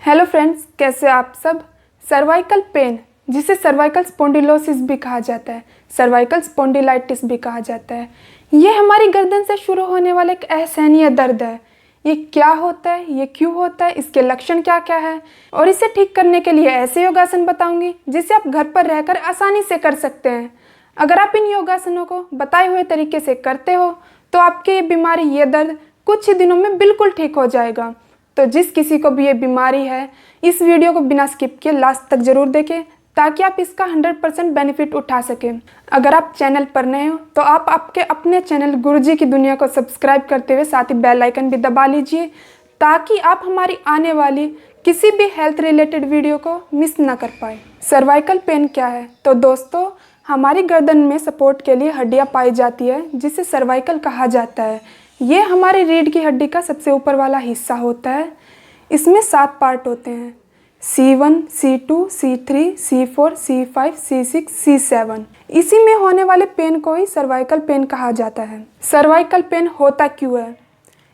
Hello friends, कैसे आप सब। सर्वाइकल पेन, जिसे सर्वाइकल स्पॉन्डिलोसिस भी कहा जाता है, सर्वाइकल स्पॉन्डिलाइटिस भी कहा जाता है, ये हमारी गर्दन से शुरू होने वाला एक असहनीय दर्द है। ये क्या होता है, ये क्यों होता है, इसके लक्षण क्या क्या है, और इसे ठीक करने के लिए ऐसे योगासन बताऊंगी जिसे आप घर पर रहकर आसानी से कर सकते हैं। अगर आप इन योगासनों को बताए हुए तरीके से करते हो तो आपकी ये बीमारी, ये दर्द कुछ ही दिनों में बिल्कुल ठीक हो जाएगा। तो जिस किसी को भी ये बीमारी है, इस वीडियो को बिना स्किप किए लास्ट तक जरूर देखें ताकि आप इसका 100% बेनिफिट उठा सकें। अगर आप चैनल पर नए हो तो आप आपके अपने चैनल गुरुजी की दुनिया को सब्सक्राइब करते हुए साथ ही बेल आइकन भी दबा लीजिए ताकि आप हमारी आने वाली किसी भी हेल्थ रिलेटेड वीडियो को मिस ना कर पाए। सर्वाइकल पेन क्या है? तो दोस्तों, हमारी गर्दन में सपोर्ट के लिए हड्डियां पाई जाती है जिसे सर्वाइकल कहा जाता है। ये हमारी रीढ़ की हड्डी का सबसे ऊपर वाला हिस्सा होता है। इसमें 7 पार्ट होते हैं: C1, C2, C3, C4, C5, C6, C7। इसी में होने वाले पेन को ही सर्वाइकल पेन कहा जाता है। सर्वाइकल पेन होता क्यों है?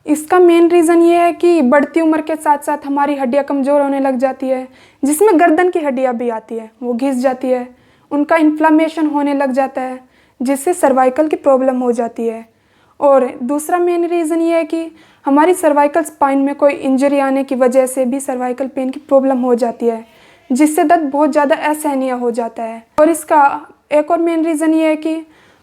इसका मेन रीज़न ये है कि बढ़ती उम्र के साथ साथ हमारी हड्डियां कमज़ोर होने लग जाती है, जिसमें गर्दन की हड्डियां भी आती है, वो घिस जाती है, उनका इन्फ्लामेशन होने लग जाता है, जिससे सर्वाइकल की प्रॉब्लम हो जाती है। और दूसरा मेन रीज़न ये है कि हमारी सर्वाइकल स्पाइन में कोई इंजरी आने की वजह से भी सर्वाइकल पेन की प्रॉब्लम हो जाती है, जिससे दर्द बहुत ज़्यादा असहनीय हो जाता है। और इसका एक और मेन रीज़न ये है कि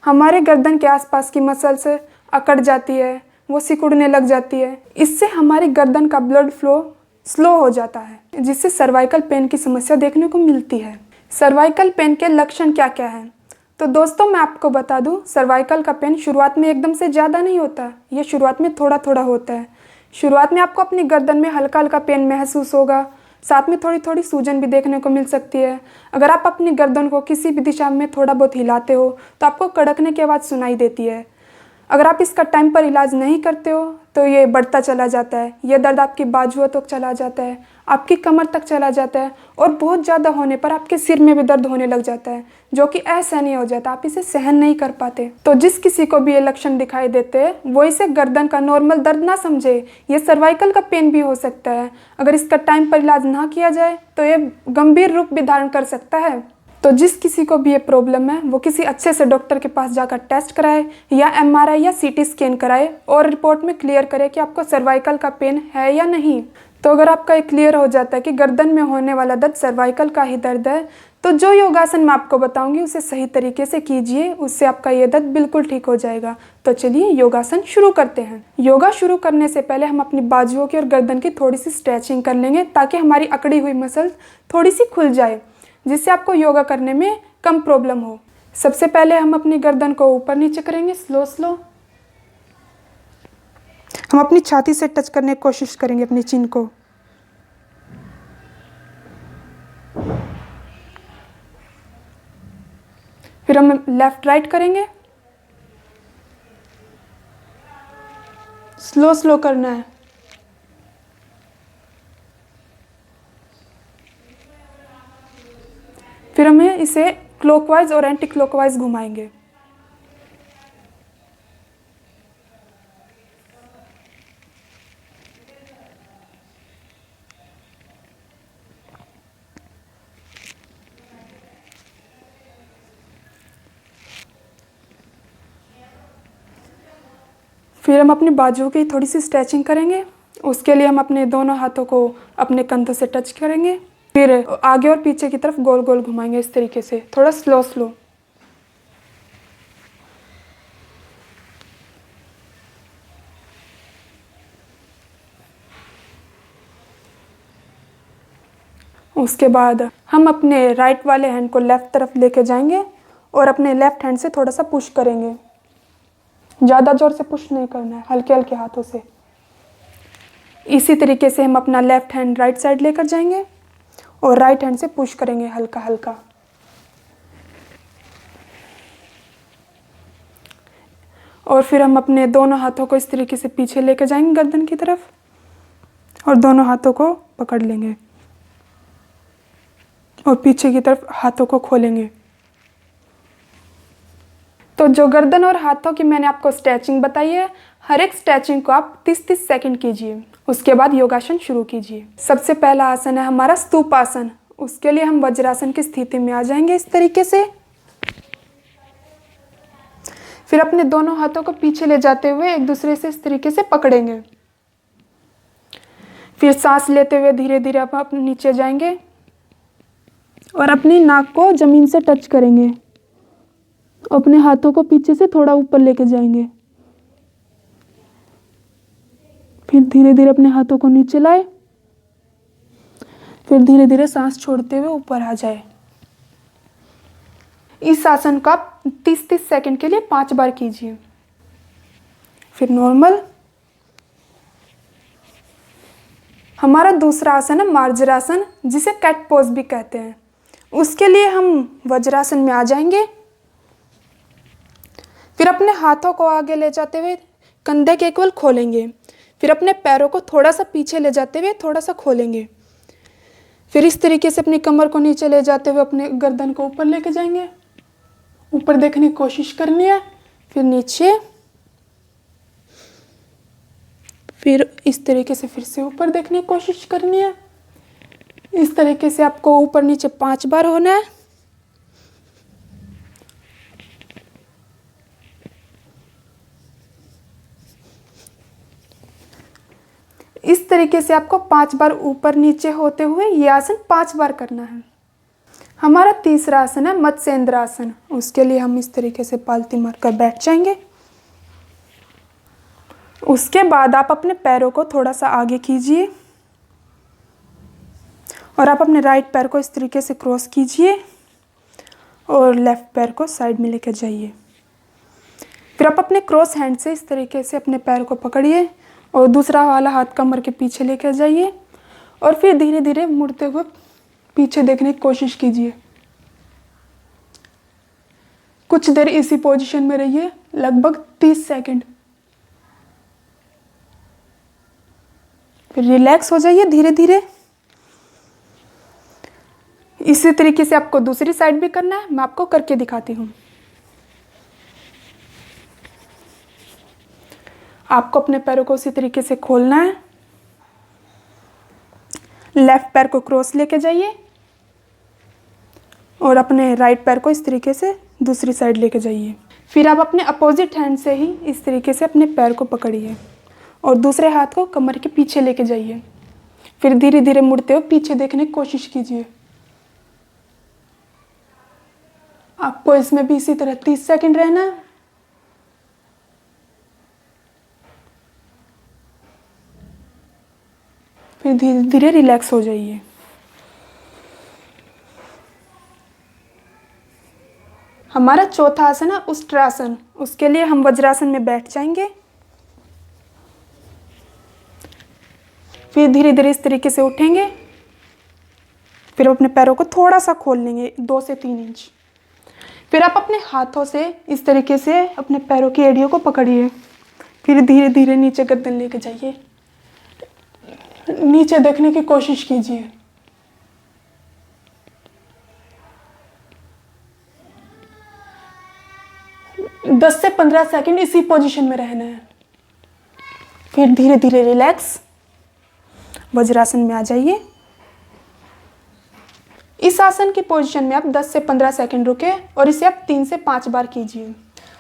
हमारे गर्दन के आसपास की मसल्स अकड़ जाती है, वो सिकुड़ने लग जाती है। इससे हमारी गर्दन का ब्लड फ्लो स्लो हो जाता है, जिससे सर्वाइकल पेन की समस्या देखने को मिलती है। सर्वाइकल पेन के लक्षण क्या क्या हैं? तो दोस्तों, मैं आपको बता दूं, सर्वाइकल का पेन शुरुआत में एकदम से ज़्यादा नहीं होता। ये शुरुआत में थोड़ा थोड़ा होता है। शुरुआत में आपको अपनी गर्दन में हल्का हल्का पेन महसूस होगा, साथ में थोड़ी थोड़ी सूजन भी देखने को मिल सकती है। अगर आप अपनी गर्दन को किसी भी दिशा में थोड़ा बहुत हिलाते हो तो आपको कड़कने की आवाज़ सुनाई देती है। अगर आप इसका टाइम पर इलाज नहीं करते हो तो ये बढ़ता चला जाता है। ये दर्द आपकी बाजुओं तक चला जाता है, आपकी कमर तक चला जाता है, और बहुत ज़्यादा होने पर आपके सिर में भी दर्द होने लग जाता है, जो कि असहनीय हो जाता है। आप इसे सहन नहीं कर पाते। तो जिस किसी को भी ये लक्षण दिखाई देते हैं वो इसे गर्दन का नॉर्मल दर्द ना समझे, ये सर्वाइकल का पेन भी हो सकता है। अगर इसका टाइम पर इलाज ना किया जाए तो ये गंभीर रूप भी धारण कर सकता है। तो जिस किसी को भी ये प्रॉब्लम है वो किसी अच्छे से डॉक्टर के पास जाकर टेस्ट कराए या MRI या CT स्कैन कराए और रिपोर्ट में क्लियर करे कि आपको सर्वाइकल का पेन है या नहीं। तो अगर आपका ये क्लियर हो जाता है कि गर्दन में होने वाला दर्द सर्वाइकल का ही दर्द है, तो जो योगासन मैं आपको बताऊंगी उसे सही तरीके से कीजिए, उससे आपका ये दर्द बिल्कुल ठीक हो जाएगा। तो चलिए योगासन शुरू करते हैं। योगा शुरू करने से पहले हम अपनी बाजुओं की और गर्दन की थोड़ी सी स्ट्रेचिंग कर लेंगे ताकि हमारी अकड़ी हुई मसल्स थोड़ी सी खुल जाए, जिससे आपको योगा करने में कम प्रॉब्लम हो। सबसे पहले हम अपनी गर्दन को ऊपर नीचे करेंगे, स्लो स्लो। हम अपनी छाती से टच करने की कोशिश करेंगे अपनी चिन को। फिर हम लेफ्ट राइट करेंगे, स्लो स्लो करना है। फिर हमें इसे क्लॉकवाइज और एंटी क्लॉकवाइज घुमाएंगे। फिर हम अपनी बाजुओं की थोड़ी सी स्ट्रेचिंग करेंगे। उसके लिए हम अपने दोनों हाथों को अपने कंधों से टच करेंगे, फिर आगे और पीछे की तरफ गोल गोल घुमाएंगे, इस तरीके से थोड़ा स्लो स्लो। उसके बाद हम अपने राइट वाले हैंड को लेफ्ट तरफ लेके जाएंगे और अपने लेफ्ट हैंड से थोड़ा सा पुश करेंगे। ज़्यादा जोर से पुश नहीं करना है, हल्के हल्के हाथों से। इसी तरीके से हम अपना लेफ्ट हैंड राइट साइड लेकर जाएंगे और राइट हैंड से पुश करेंगे हल्का हल्का। और फिर हम अपने दोनों हाथों को इस तरीके से पीछे लेकर जाएंगे गर्दन की तरफ और दोनों हाथों को पकड़ लेंगे और पीछे की तरफ हाथों को खोलेंगे। तो जो गर्दन और हाथों की मैंने आपको स्ट्रेचिंग बताई है, हर एक स्ट्रेचिंग को आप 30-30 सेकंड कीजिए। उसके बाद योगासन शुरू कीजिए। सबसे पहला आसन है हमारा स्तूप आसन। उसके लिए हम वज्रासन की स्थिति में आ जाएंगे इस तरीके से। फिर अपने दोनों हाथों को पीछे ले जाते हुए एक दूसरे से इस तरीके से पकड़ेंगे। फिर सांस लेते हुए धीरे धीरे आप नीचे जाएंगे और अपनी नाक को जमीन से टच करेंगे। अपने हाथों को पीछे से थोड़ा ऊपर लेके जाएंगे। फिर धीरे धीरे अपने हाथों को नीचे लाए। फिर धीरे धीरे सांस छोड़ते हुए ऊपर आ जाए। इस आसन को आप 30-30 सेकंड के लिए 5 बार कीजिए। फिर नॉर्मल। हमारा दूसरा आसन है मार्जरासन, जिसे कैट पोज भी कहते हैं। उसके लिए हम वज्रासन में आ जाएंगे। फिर अपने हाथों को आगे ले जाते हुए कंधे के इक्वल खोलेंगे। फिर अपने पैरों को थोड़ा सा पीछे ले जाते हुए थोड़ा सा खोलेंगे। फिर इस तरीके से अपनी कमर को नीचे ले जाते हुए अपने गर्दन को ऊपर लेके जाएंगे। ऊपर देखने की कोशिश करनी है। फिर नीचे। फिर इस तरीके से फिर से ऊपर देखने की कोशिश करनी है। इस तरीके से आपको ऊपर नीचे 5 बार होना है। इस तरीके से आपको 5 बार ऊपर नीचे होते हुए ये आसन 5 बार करना है। हमारा तीसरा आसन है मत्स्येंद्र आसन। उसके लिए हम इस तरीके से पालती मारकर बैठ जाएंगे। उसके बाद आप अपने पैरों को थोड़ा सा आगे कीजिए और आप अपने राइट पैर को इस तरीके से क्रॉस कीजिए और लेफ्ट पैर को साइड में लेकर जाइए। फिर आप अपने क्रॉस हैंड से इस तरीके से अपने पैर को पकड़िए और दूसरा वाला हाथ कमर के पीछे लेकर जाइए और फिर धीरे धीरे मुड़ते हुए पीछे देखने की कोशिश कीजिए। कुछ देर इसी पोजीशन में रहिए, लगभग 30 सेकंड। फिर रिलैक्स हो जाइए धीरे धीरे। इसी तरीके से आपको दूसरी साइड भी करना है। मैं आपको करके दिखाती हूँ। आपको अपने पैरों को उसी तरीके से खोलना है। लेफ्ट पैर को क्रॉस लेके जाइए और अपने राइट पैर को इस तरीके से दूसरी साइड लेके जाइए। फिर आप अपने अपोजिट हैंड से ही इस तरीके से अपने पैर को पकड़िए और दूसरे हाथ को कमर के पीछे लेके जाइए। फिर धीरे धीरे मुड़ते हुए पीछे देखने की कोशिश कीजिए। आपको इसमें भी इसी तरह 30 सेकंड रहना है। फिर धीरे धीरे रिलैक्स हो जाइए। हमारा चौथा आसन है उष्ट्रासन। उसके लिए हम वज्रासन में बैठ जाएंगे। फिर धीरे धीरे इस तरीके से उठेंगे। फिर अपने पैरों को थोड़ा सा खोल लेंगे 2 से 3 इंच। फिर आप अपने हाथों से इस तरीके से अपने पैरों की एड़ियों को पकड़िए। फिर धीरे धीरे नीचे गर्दन लेके जाइए। नीचे देखने की कोशिश कीजिए। दस से 15 सेकंड इसी पोजीशन में रहना है। फिर धीरे धीरे रिलैक्स वज्रासन में आ जाइए। इस आसन की पोजीशन में आप 10 से 15 सेकंड रुके और इसे आप 3 से 5 बार कीजिए।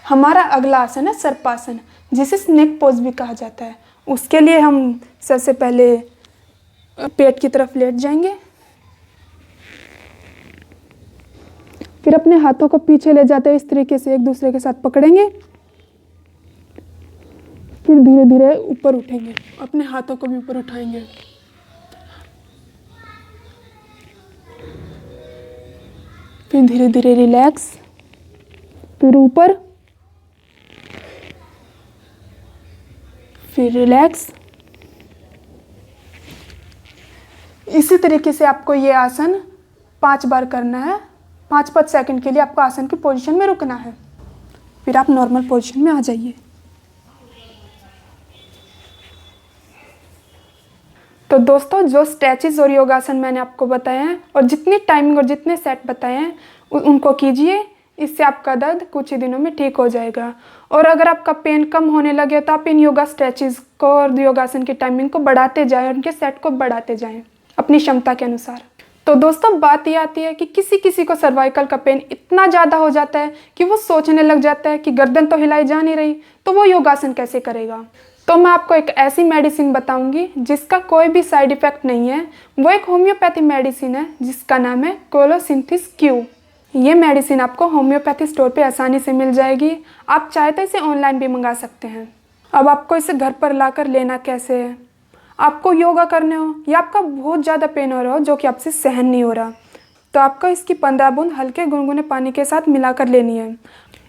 हमारा अगला आसन है सर्पासन, जिसे स्नेक पोज भी कहा जाता है। उसके लिए हम सबसे पहले पेट की तरफ लेट जाएंगे। फिर अपने हाथों को पीछे ले जाते हुए इस तरीके से एक दूसरे के साथ पकड़ेंगे। फिर धीरे धीरे ऊपर उठेंगे, अपने हाथों को भी ऊपर उठाएंगे। फिर धीरे धीरे रिलैक्स। फिर ऊपर। फिर रिलैक्स। इसी तरीके से आपको ये आसन 5 बार करना है। 5-5 सेकंड के लिए आपको आसन की पोजीशन में रुकना है। फिर आप नॉर्मल पोजीशन में आ जाइए। तो दोस्तों, जो स्ट्रेचेस और योगासन मैंने आपको बताए हैं और जितनी टाइमिंग और जितने सेट बताए हैं उनको कीजिए। इससे आपका दर्द कुछ ही दिनों में ठीक हो जाएगा। और अगर आपका पेन कम होने लगे तो आप इन योगा स्ट्रेचेस को और योगासन की टाइमिंग को बढ़ाते जाएं और उनके सेट को बढ़ाते जाएं अपनी क्षमता के अनुसार। तो दोस्तों बात ये आती है कि किसी किसी को सर्वाइकल का पेन इतना ज़्यादा हो जाता है कि वो सोचने लग जाता है कि गर्दन तो हिलाई जा नहीं रही, तो वो योगासन कैसे करेगा। तो मैं आपको एक ऐसी मेडिसिन बताऊंगी जिसका कोई भी साइड इफ़ेक्ट नहीं है। वो एक होम्योपैथी मेडिसिन है जिसका नाम है कोलोसिंथेसिस क्यू। ये मेडिसिन आपको होम्योपैथी स्टोर पे आसानी से मिल जाएगी। आप चाहे तो इसे ऑनलाइन भी मंगा सकते हैं। अब आपको इसे घर पर लाकर लेना कैसे है, आपको योगा करने हो या आपका बहुत ज़्यादा पेन हो रहा हो जो कि आपसे सहन नहीं हो रहा, तो आपको इसकी 15 बूंद हल्के गुनगुने पानी के साथ मिलाकर लेनी है।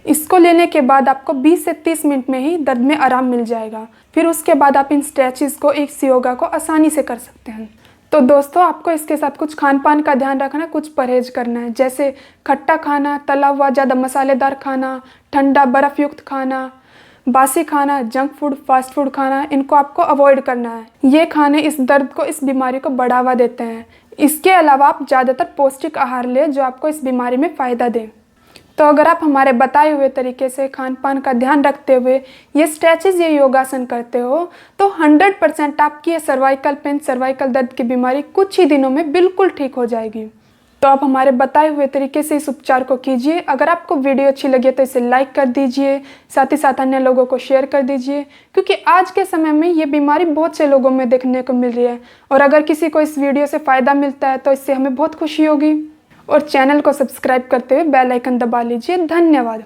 इसको लेने के बाद आपको 20 से 30 मिनट में ही दर्द में आराम मिल जाएगा। फिर उसके बाद आप इन स्ट्रेचेस को, इस योगा को आसानी से कर सकते हैं। तो दोस्तों आपको इसके साथ कुछ खान पान का ध्यान रखना, कुछ परहेज करना है, जैसे खट्टा खाना, तला हुआ ज़्यादा मसालेदार खाना, ठंडा बर्फ़ युक्त खाना, बासी खाना, जंक फूड, फास्ट फूड खाना, इनको आपको अवॉइड करना है। ये खाने इस दर्द को, इस बीमारी को बढ़ावा देते हैं। इसके अलावा आप ज़्यादातर पौष्टिक आहार लें जो आपको इस बीमारी में फ़ायदा दें। तो अगर आप हमारे बताए हुए तरीके से खान पान का ध्यान रखते हुए ये स्ट्रेचेज, ये योगासन करते हो तो 100% आपकी ये सर्वाइकल पेन, सर्वाइकल दर्द की बीमारी कुछ ही दिनों में बिल्कुल ठीक हो जाएगी। तो आप हमारे बताए हुए तरीके से इस उपचार को कीजिए। अगर आपको वीडियो अच्छी लगे तो इसे लाइक कर दीजिए, साथ ही साथ अन्य लोगों को शेयर कर दीजिए, क्योंकि आज के समय में ये बीमारी बहुत से लोगों में देखने को मिल रही है। और अगर किसी को इस वीडियो से फ़ायदा मिलता है तो इससे हमें बहुत खुशी होगी। और चैनल को सब्सक्राइब करते हुए बेल आइकन दबा लीजिए। धन्यवाद।